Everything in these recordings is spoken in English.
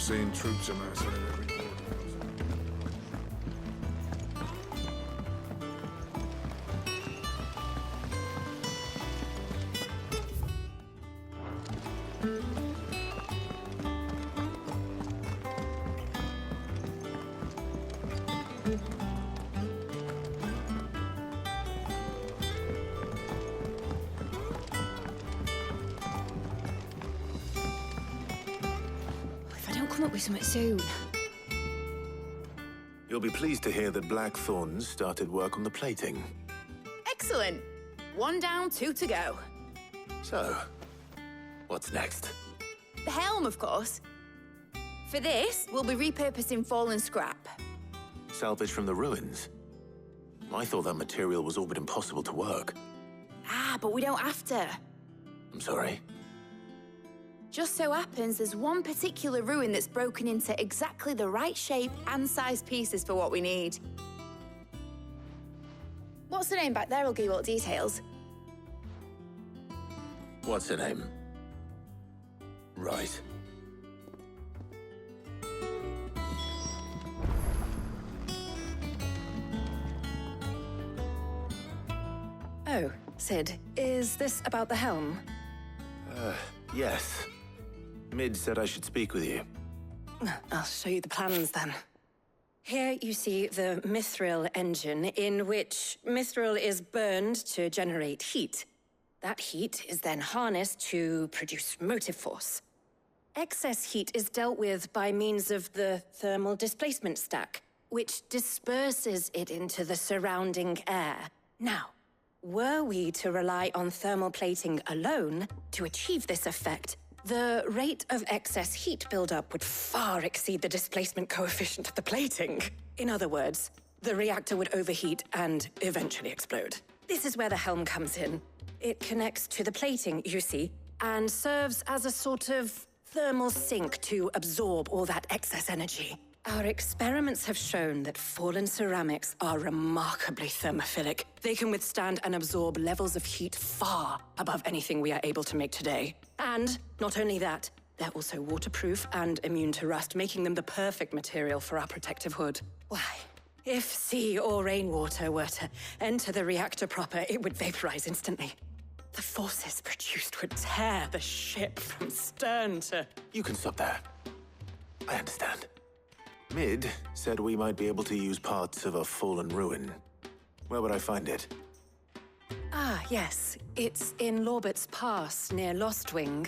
seen troops amassing in every corner. If I don't come up with something soon. You'll be pleased to hear that Blackthorn's started work on the plating. Excellent. 1 down, 2 to go. So, what's next? The helm, of course. For this, we'll be repurposing fallen scrap. Salvage from the ruins? I thought that material was all but impossible to work. Ah, but we don't have to. I'm sorry. Just so happens there's one particular ruin that's broken into exactly the right shape and size pieces for what we need. What's the name back there? I'll give you all the details. What's her name? Right. Oh, Sid, is this about the helm? Yes. Mid said I should speak with you. I'll show you the plans then. Here you see the mithril engine, in which mithril is burned to generate heat. That heat is then harnessed to produce motive force. Excess heat is dealt with by means of the thermal displacement stack, which disperses it into the surrounding air. Now, were we to rely on thermal plating alone to achieve this effect, the rate of excess heat buildup would far exceed the displacement coefficient of the plating. In other words, the reactor would overheat and eventually explode. This is where the helm comes in. It connects to the plating, you see, and serves as a sort of thermal sink to absorb all that excess energy. Our experiments have shown that fallen ceramics are remarkably thermophilic. They can withstand and absorb levels of heat far above anything we are able to make today. And not only that, they're also waterproof and immune to rust, making them the perfect material for our protective hood. Why, if sea or rainwater were to enter the reactor proper, it would vaporize instantly. The forces produced would tear the ship from stern to... You can stop there. I understand. Mid said we might be able to use parts of a fallen ruin. Where would I find it? Ah, yes. It's in Lorbert's Pass, near Lostwing.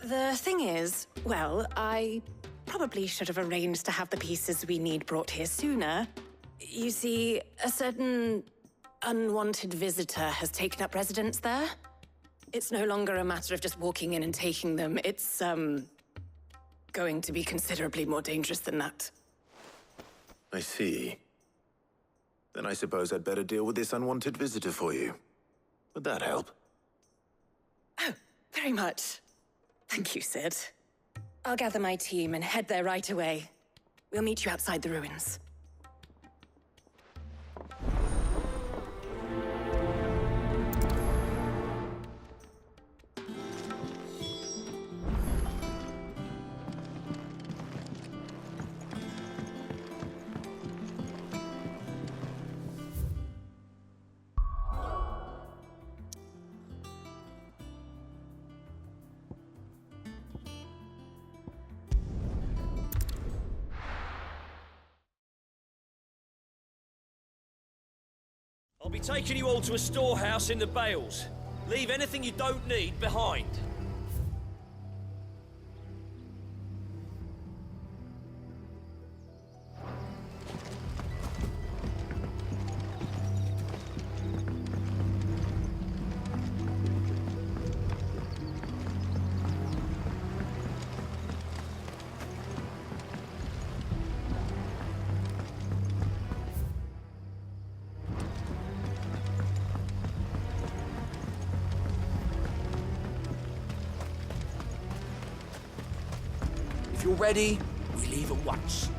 The thing is, well, I probably should have arranged to have the pieces we need brought here sooner. You see, a certain unwanted visitor has taken up residence there. It's no longer a matter of just walking in and taking them. It's, going to be considerably more dangerous than that. I see. Then I suppose I'd better deal with this unwanted visitor for you. Would that help? Oh, very much. Thank you, Sid. I'll gather my team and head there right away. We'll meet you outside the ruins. I'll be taking you all to a storehouse in the Bales. Leave anything you don't need behind. If you're ready, we leave at once.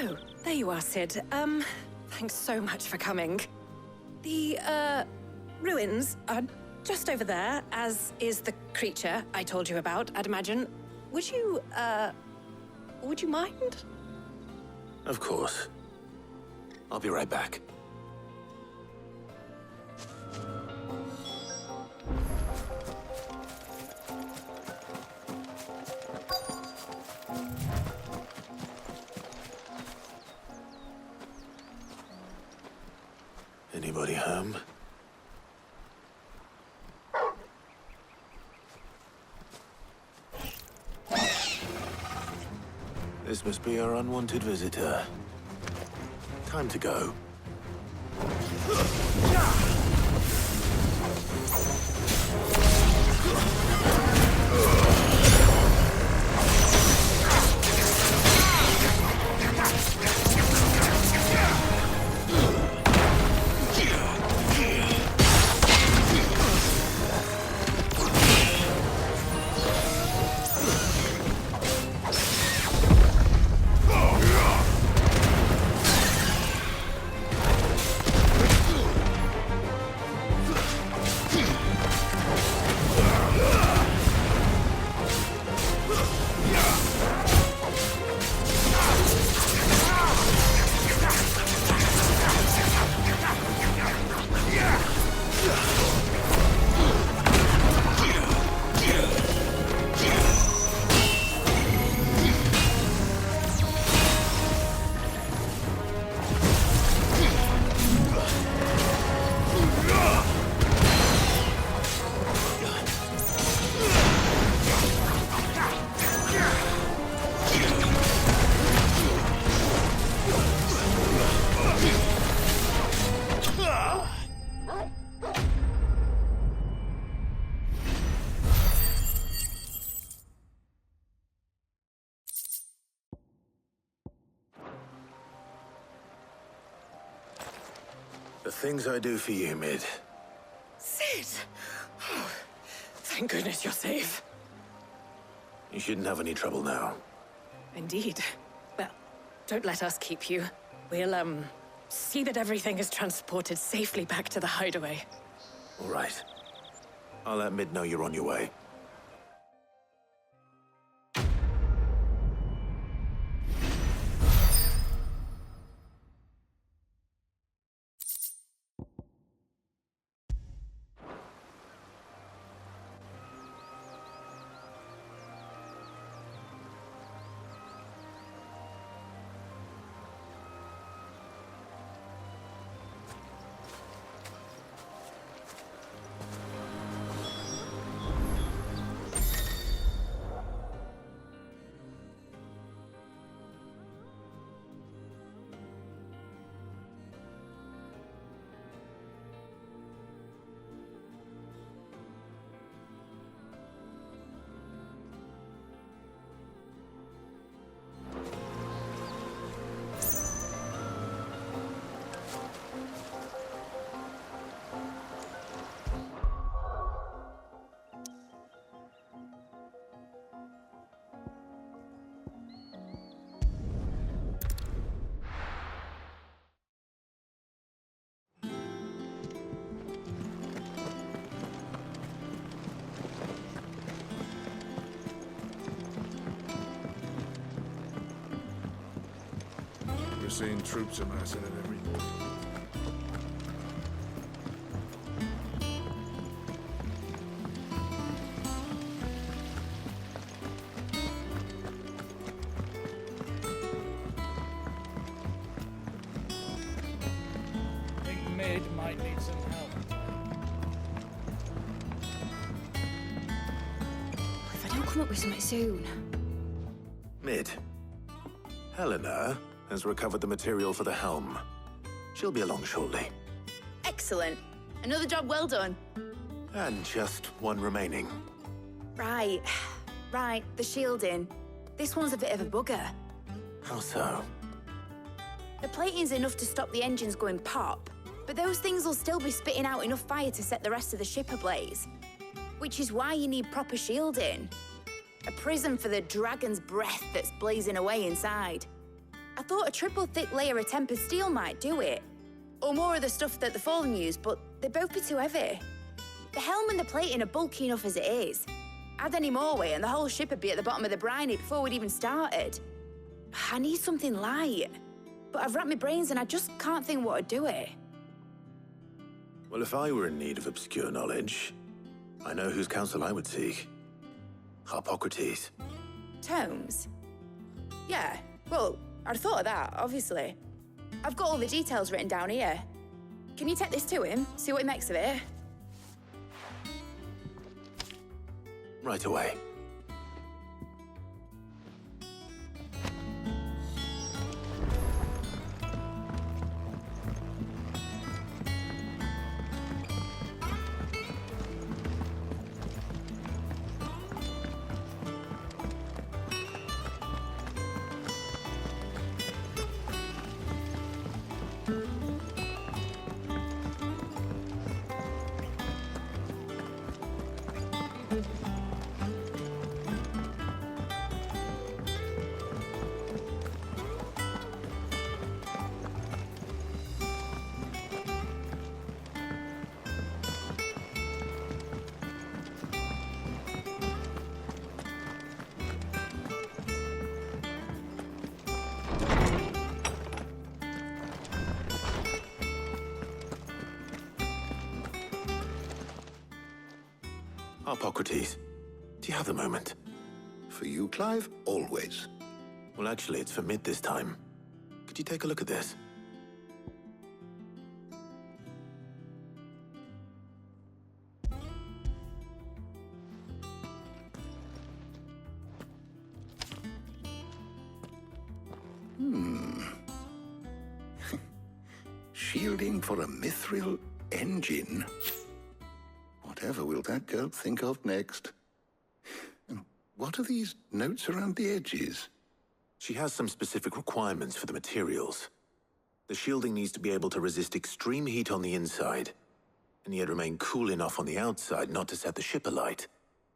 Oh, there you are, Sid. Thanks so much for coming. The, ruins are just over there, as is the creature I told you about, I'd imagine. Would you mind? Of course. I'll be right back. Anybody home? This must be our unwanted visitor. Time to go. The things I do for you, Mid. Sid! Oh, thank goodness you're safe. You shouldn't have any trouble now. Indeed. Well, don't let us keep you. We'll, see that everything is transported safely back to the hideaway. All right. I'll let Mid know you're on your way. We're seeing troops amassing at every... I think Mid might need some help. If I don't come up with something soon. Mid. Helena has recovered the material for the helm. She'll be along shortly. Excellent. Another job well done. And just one remaining. Right. Right, the shielding. This one's a bit of a bugger. How so? The plating's enough to stop the engines going pop, but those things will still be spitting out enough fire to set the rest of the ship ablaze. Which is why you need proper shielding. A prison for the dragon's breath that's blazing away inside. I thought a triple thick layer of tempered steel might do it. Or more of the stuff that the Fallen use, but they'd both be too heavy. The helm and the plating are bulky enough as it is. Add any more weight and the whole ship would be at the bottom of the briny before we'd even started. I need something light. But I've racked my brains and I just can't think what would do it. Well, if I were in need of obscure knowledge, I know whose counsel I would seek. Harpocrates. Tomes? Yeah, well, I'd thought of that, obviously. I've got all the details written down here. Can you take this to him, see what he makes of it? Right away. Harpocrates, do you have a moment? For you, Clive, always. Well, actually, it's for Mid this time. Could you take a look at this? Shielding for a mithril engine. Whatever will that girl think of next? And what are these notes around the edges? She has some specific requirements for the materials. The shielding needs to be able to resist extreme heat on the inside, and yet remain cool enough on the outside not to set the ship alight,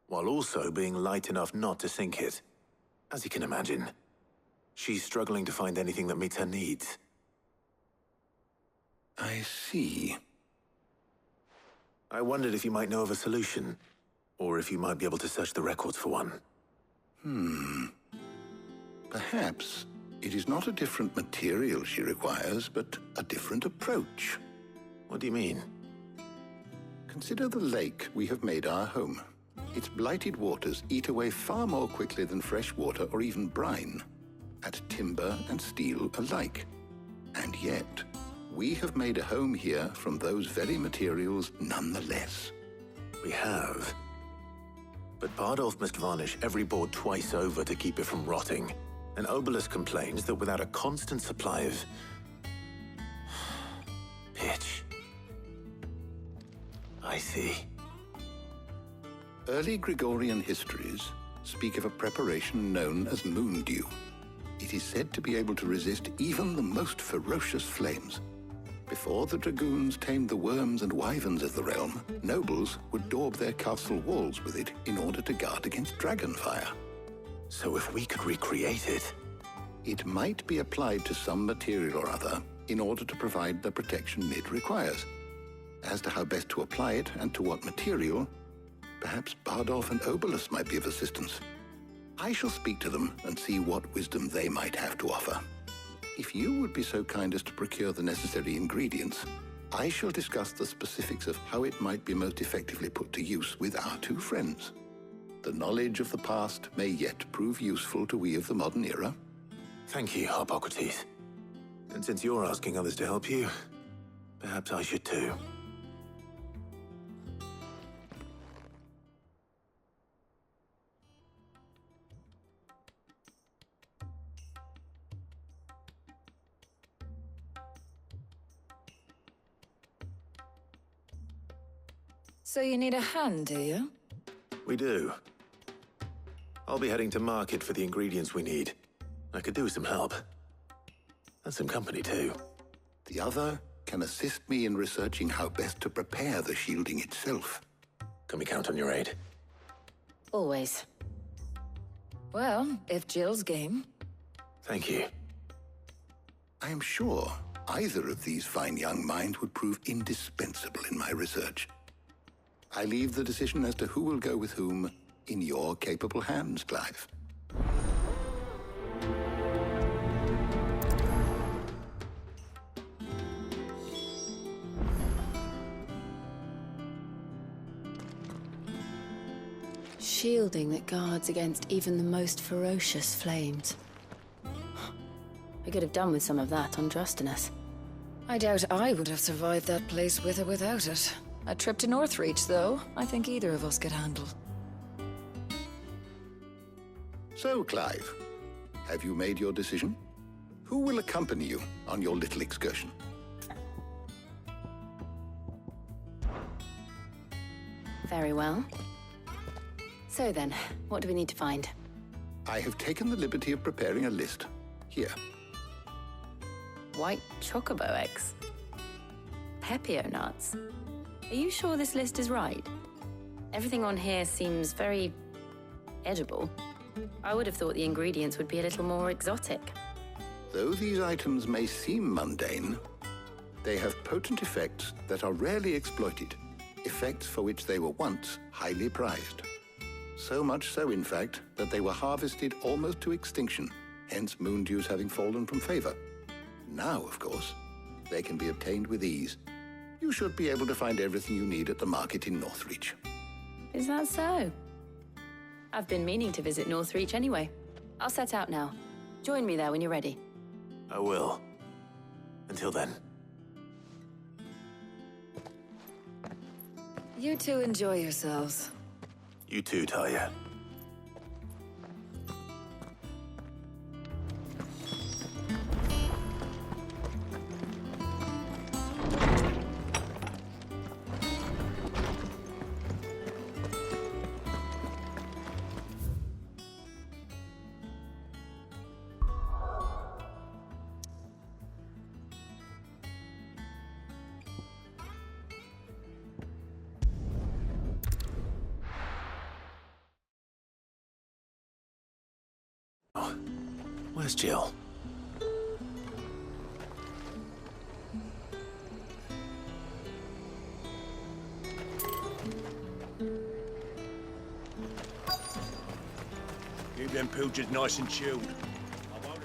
while also being light enough not to sink it. As you can imagine, she's struggling to find anything that meets her needs. I see. I wondered if you might know of a solution, or if you might be able to search the records for one. Perhaps it is not a different material she requires, but a different approach. What do you mean? Consider the lake we have made our home. Its blighted waters eat away far more quickly than fresh water or even brine, at timber and steel alike. And yet, we have made a home here from those very materials nonetheless. We have. But Bardolph must varnish every board twice over to keep it from rotting. And Obelus complains that without a constant supply of pitch. I see. Early Gregorian histories speak of a preparation known as moon dew. It is said to be able to resist even the most ferocious flames. Before the dragoons tamed the worms and wyverns of the realm, nobles would daub their castle walls with it in order to guard against dragonfire. So if we could recreate it... It might be applied to some material or other in order to provide the protection Mid requires. As to how best to apply it and to what material, perhaps Bardolph and Obelus might be of assistance. I shall speak to them and see what wisdom they might have to offer. If you would be so kind as to procure the necessary ingredients, I shall discuss the specifics of how it might be most effectively put to use with our two friends. The knowledge of the past may yet prove useful to we of the modern era. Thank you, Harpocrates. And since you're asking others to help you, perhaps I should too. So you need a hand, do you? We do. I'll be heading to market for the ingredients we need. I could do with some help. And some company, too. The other can assist me in researching how best to prepare the shielding itself. Can we count on your aid? Always. Well, if Jill's game. Thank you. I am sure either of these fine young minds would prove indispensable in my research. I leave the decision as to who will go with whom in your capable hands, Clive. Shielding that guards against even the most ferocious flames. I could have done with some of that on Justinus. I doubt I would have survived that place with or without it. A trip to Northreach, though, I think either of us could handle. So, Clive, have you made your decision? Who will accompany you on your little excursion? Very well. So then, what do we need to find? I have taken the liberty of preparing a list. Here. White chocobo eggs. Pepio nuts. Are you sure this list is right? Everything on here seems very edible. I would have thought the ingredients would be a little more exotic. Though these items may seem mundane, they have potent effects that are rarely exploited, effects for which they were once highly prized. So much so, in fact, that they were harvested almost to extinction, hence moon dews having fallen from favor. Now, of course, they can be obtained with ease. You should be able to find everything you need at the market in Northreach. Is that so? I've been meaning to visit Northreach anyway. I'll set out now. Join me there when you're ready. I will. Until then. You two enjoy yourselves. You too, Talia. Where's Jill? Keep them pilchards nice and chilled. I won't.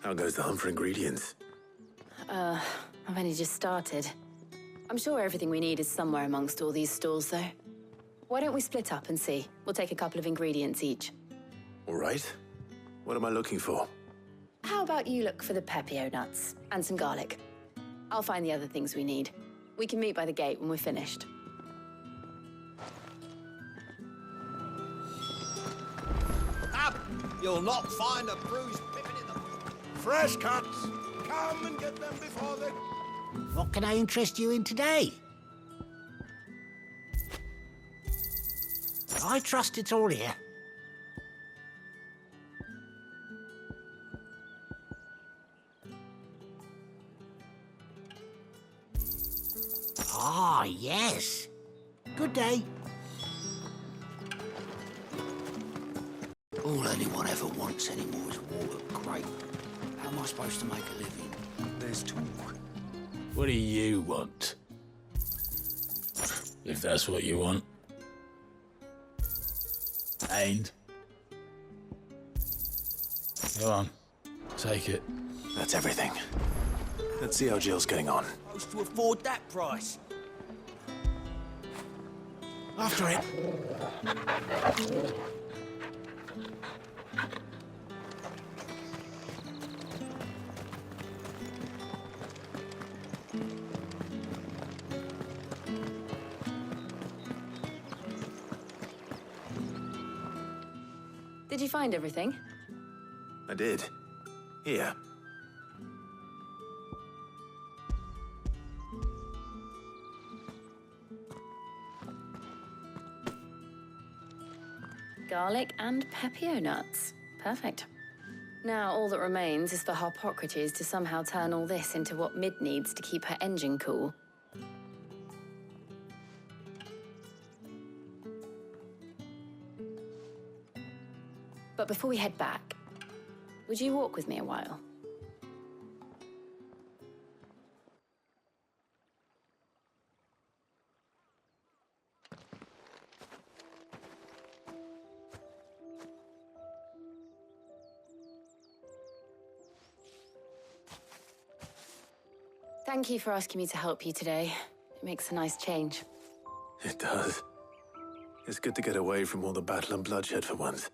How goes the hunt for ingredients? I've only just started. I'm sure everything we need is somewhere amongst all these stalls, though. Why don't we split up and see? We'll take a couple of ingredients each. All right. What am I looking for? How about you look for the pepio nuts and some garlic? I'll find the other things we need. We can meet by the gate when we're finished. Up! You'll not find a bruised pippin in the... Fresh cuts! Come and get them before they... What can I interest you in today? I trust it's all here. Ah, yes. Good day. All anyone ever wants anymore is water. Great. How am I supposed to make a living? There's talk. What do you want? If that's what you want. And go on, take it. That's everything. Let's see how Jill's getting on. Supposed to afford that price. After it. Did you find everything? I did. Here. Garlic and pepio nuts. Perfect. Now all that remains is for Harpocrates to somehow turn all this into what Mid needs to keep her engine cool. But before we head back, would you walk with me a while? Thank you for asking me to help you today. It makes a nice change. It does. It's good to get away from all the battle and bloodshed for once.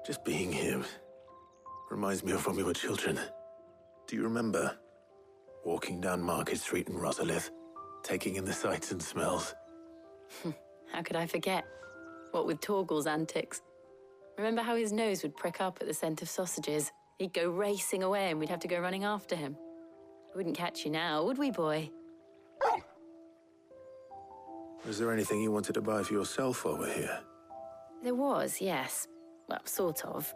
Just being here reminds me of when we were children. Do you remember? Walking down Market Street in Rosalith, taking in the sights and smells. How could I forget? What with Torgal's antics. Remember how his nose would prick up at the scent of sausages? He'd go racing away and we'd have to go running after him. We wouldn't catch you now, would we, boy? Was there anything you wanted to buy for yourself while we're here? There was, yes. Well, sort of.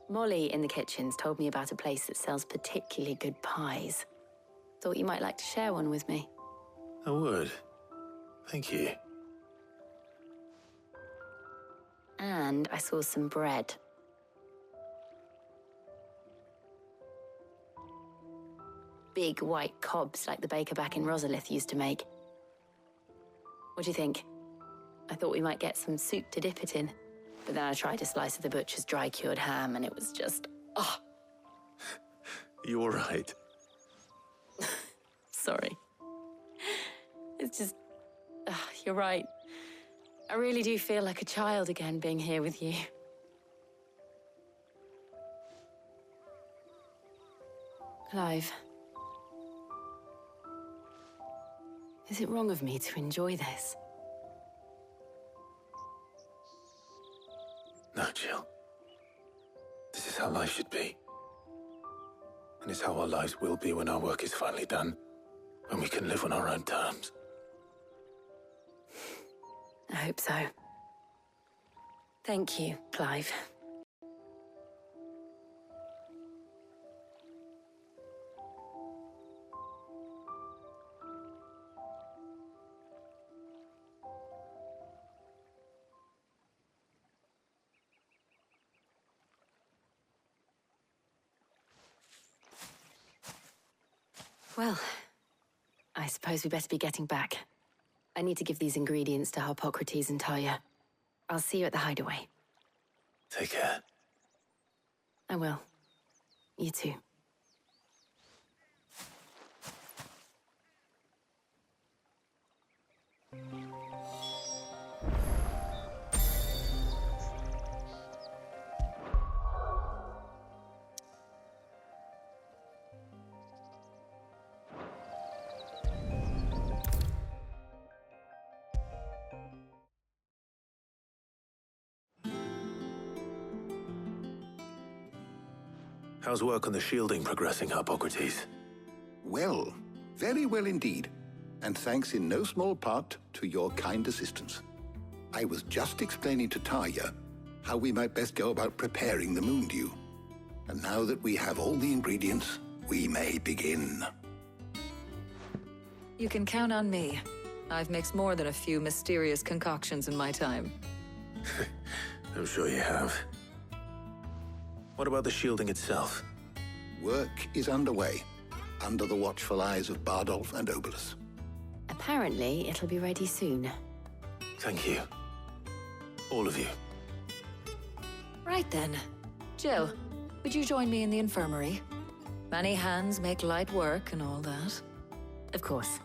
Molly in the kitchens told me about a place that sells particularly good pies. Thought you might like to share one with me. I would. Thank you. And I saw some bread. Big white cobs like the baker back in Rosalith used to make. What do you think? I thought we might get some soup to dip it in. But then I tried a slice of the butcher's dry-cured ham and it was just... oh! You all right? Sorry. It's just... you're right. I really do feel like a child again being here with you. Clive. Is it wrong of me to enjoy this? No, Jill. This is how life should be. And it's how our lives will be when our work is finally done. When we can live on our own terms. I hope so. Thank you, Clive. Well, I suppose we better be getting back. I need to give these ingredients to Harpocrates and Talia. I'll see you at the hideaway. Take care. I will. You too. How's work on the shielding progressing, Harpocrates? Well, very well indeed. And thanks in no small part to your kind assistance. I was just explaining to Talia how we might best go about preparing the Moondew. And now that we have all the ingredients, we may begin. You can count on me. I've mixed more than a few mysterious concoctions in my time. I'm sure you have. What about the shielding itself? Work is underway, under the watchful eyes of Bardolph and Obolus. Apparently, it'll be ready soon. Thank you. All of you. Right then. Jill, would you join me in the infirmary? Many hands make light work and all that. Of course.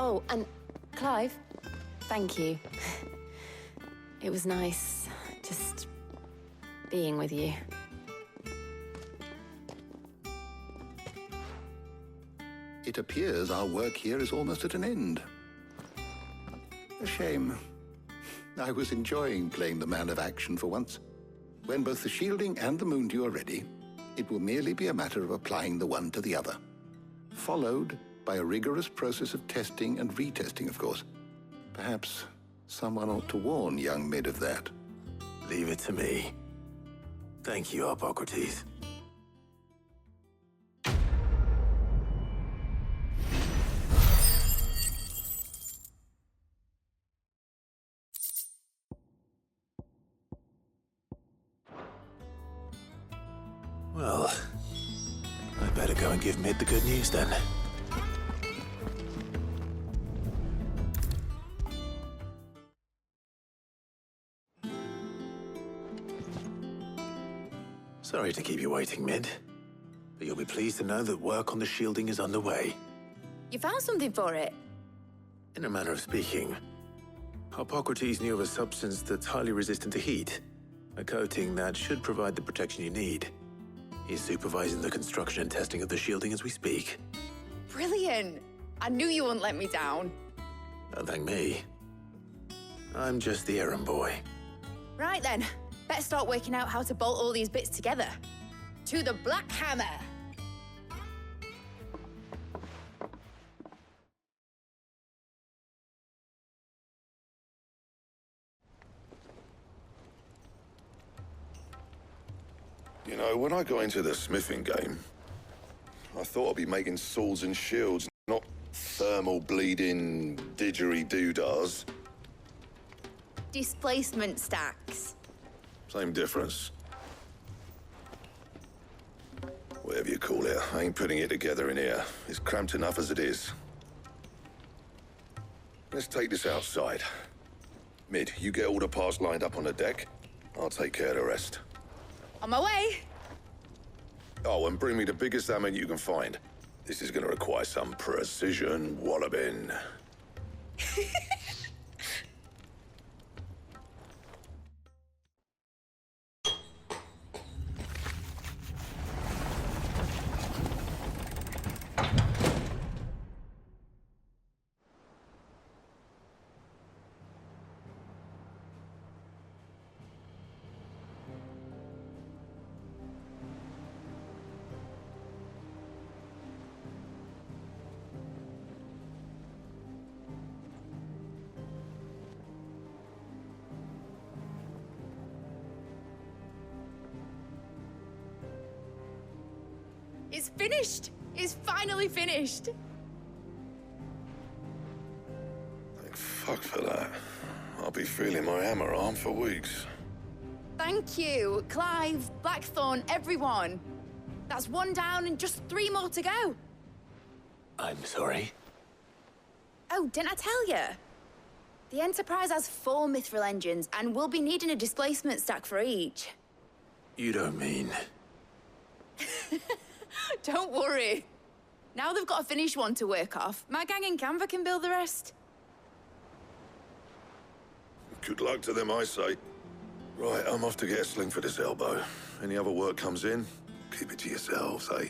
Oh, and Clive, thank you. It was nice just being with you. It appears our work here is almost at an end. A shame. I was enjoying playing the man of action for once. When both the shielding and the Moondew are ready, it will merely be a matter of applying the one to the other, followed By a rigorous process of testing and retesting, of course. Perhaps someone ought to warn young Mid of that. Leave it to me. Thank you, Hippocrates. Well, I better go and give Mid the good news then. Sorry to keep you waiting, Mid, but you'll be pleased to know that work on the shielding is underway. You found something for it? In a manner of speaking, Hippocrates knew of a substance that's highly resistant to heat, a coating that should provide the protection you need. He's supervising the construction and testing of the shielding as we speak. Brilliant! I knew you wouldn't let me down. Don't thank me. I'm just the errand boy. Right then, better start working out how to bolt all these bits together. To the Black Hammer! You know, when I got into the smithing game, I thought I'd be making swords and shields, not thermal bleeding didgeridoo-dahs. Displacement stacks. Same difference. Whatever you call it, I ain't putting it together in here. It's cramped enough as it is. Let's take this outside. Mid, you get all the parts lined up on the deck. I'll take care of the rest. On my way! Oh, and bring me the biggest hammer you can find. This is gonna require some precision walloping. It's finished! It's finally finished! Thank fuck for that. I'll be feeling my hammer arm for weeks. Thank you, Clive, Blackthorn, everyone. That's one down and just 3 more to go. I'm sorry. Oh, didn't I tell you? The Enterprise has 4 mithril engines and we'll be needing a displacement stack for each. You don't mean... Don't worry. Now they've got a finished one to work off. My gang in Canva can build the rest. Good luck to them, I say. Right, I'm off to get a sling for this elbow. Any other work comes in, keep it to yourselves, eh?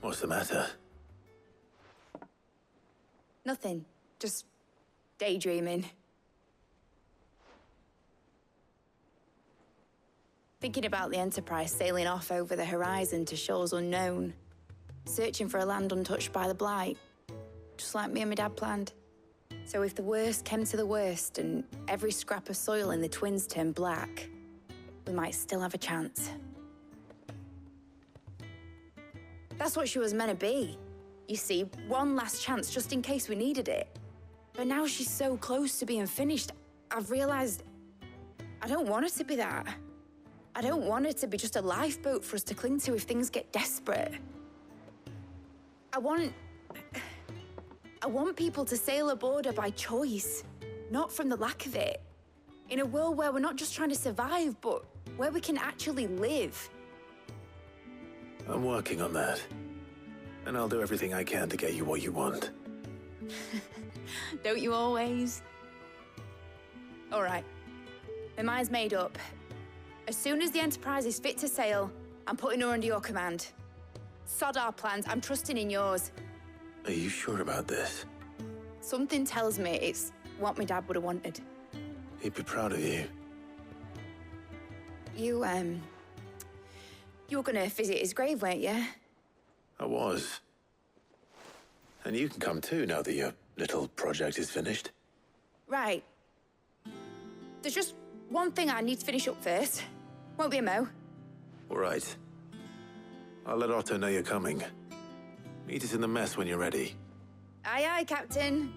What's the matter? Nothing. Just daydreaming. Thinking about the Enterprise sailing off over the horizon to shores unknown. Searching for a land untouched by the Blight. Just like me and my dad planned. So if the worst came to the worst and every scrap of soil in the Twins turned black, we might still have a chance. That's what she was meant to be. You see, one last chance just in case we needed it. But now she's so close to being finished, I've realized I don't want her to be that. I don't want her to be just a lifeboat for us to cling to if things get desperate. I want people to sail aboard her by choice, not from the lack of it. In a world where we're not just trying to survive, but where we can actually live. I'm working on that. And I'll do everything I can to get you what you want. Don't you always? All right. My mind's made up. As soon as the Enterprise is fit to sail, I'm putting her under your command. Sod our plans, I'm trusting in yours. Are you sure about this? Something tells me it's what my dad would have wanted. He'd be proud of you. You were gonna visit his grave, weren't you? I was. And you can come too now that your little project is finished. Right. There's just one thing I need to finish up first. Won't be a mo. All right. I'll let Otto know you're coming. Meet us in the mess when you're ready. Aye, aye, Captain.